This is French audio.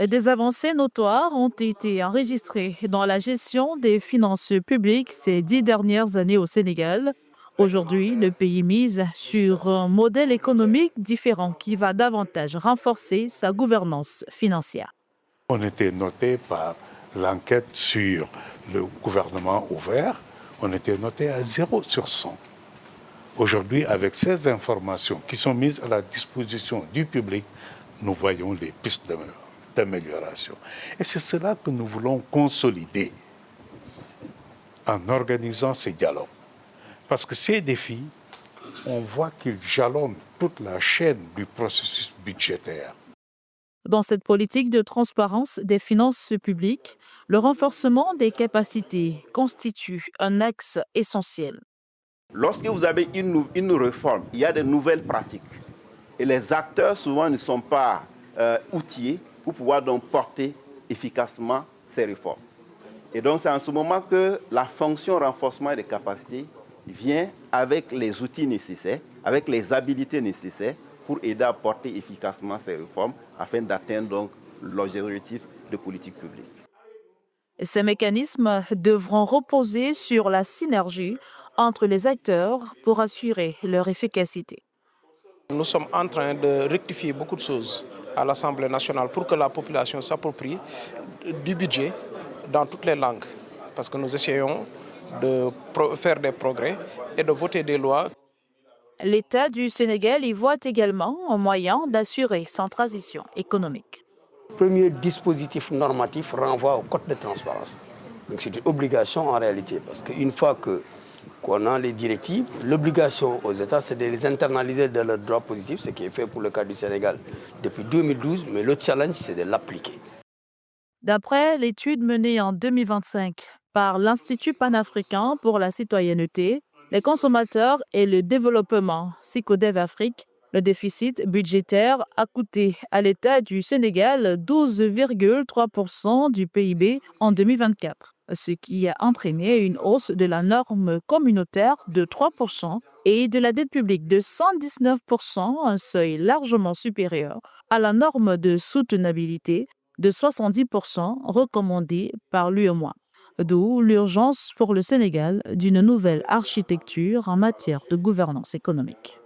Des avancées notoires ont été enregistrées dans la gestion des finances publiques ces 10 dernières années au Sénégal. Aujourd'hui, le pays mise sur un modèle économique différent qui va davantage renforcer sa gouvernance financière. On était noté par l'enquête sur le gouvernement ouvert, on était noté à 0 sur 100. Aujourd'hui, avec ces informations qui sont mises à la disposition du public, nous voyons les pistes d'amélioration. Et c'est cela que nous voulons consolider en organisant ces dialogues. Parce que ces défis, on voit qu'ils jalonnent toute la chaîne du processus budgétaire. Dans cette politique de transparence des finances publiques, le renforcement des capacités constitue un axe essentiel. Lorsque vous avez une réforme, il y a de nouvelles pratiques. Et les acteurs, souvent, ne sont pas outillés pour pouvoir donc porter efficacement ces réformes. Et donc, c'est en ce moment que la fonction renforcement des capacités vient avec les outils nécessaires, avec les habilités nécessaires pour aider à porter efficacement ces réformes afin d'atteindre donc l'objectif de politique publique. Ces mécanismes devront reposer sur la synergie entre les acteurs pour assurer leur efficacité. Nous sommes en train de rectifier beaucoup de choses à l'Assemblée nationale pour que la population s'approprie du budget dans toutes les langues. Parce que nous essayons de faire des progrès et de voter des lois. L'État du Sénégal y voit également un moyen d'assurer son transition économique. Le premier dispositif normatif renvoie au code de transparence. Donc c'est une obligation en réalité, parce qu'une fois qu'on a les directives, l'obligation aux États, c'est de les internaliser dans leurs droits positifs, ce qui est fait pour le cas du Sénégal depuis 2012, mais le challenge, c'est de l'appliquer. D'après l'étude menée en 2025 par l'Institut panafricain pour la citoyenneté, les consommateurs et le développement, SICODEV Afrique, le déficit budgétaire a coûté à l'État du Sénégal 12,3% du PIB en 2024, ce qui a entraîné une hausse de la norme communautaire de 3% et de la dette publique de 119%, un seuil largement supérieur à la norme de soutenabilité de 70% recommandée par l'UEMOA. D'où l'urgence pour le Sénégal d'une nouvelle architecture en matière de gouvernance économique.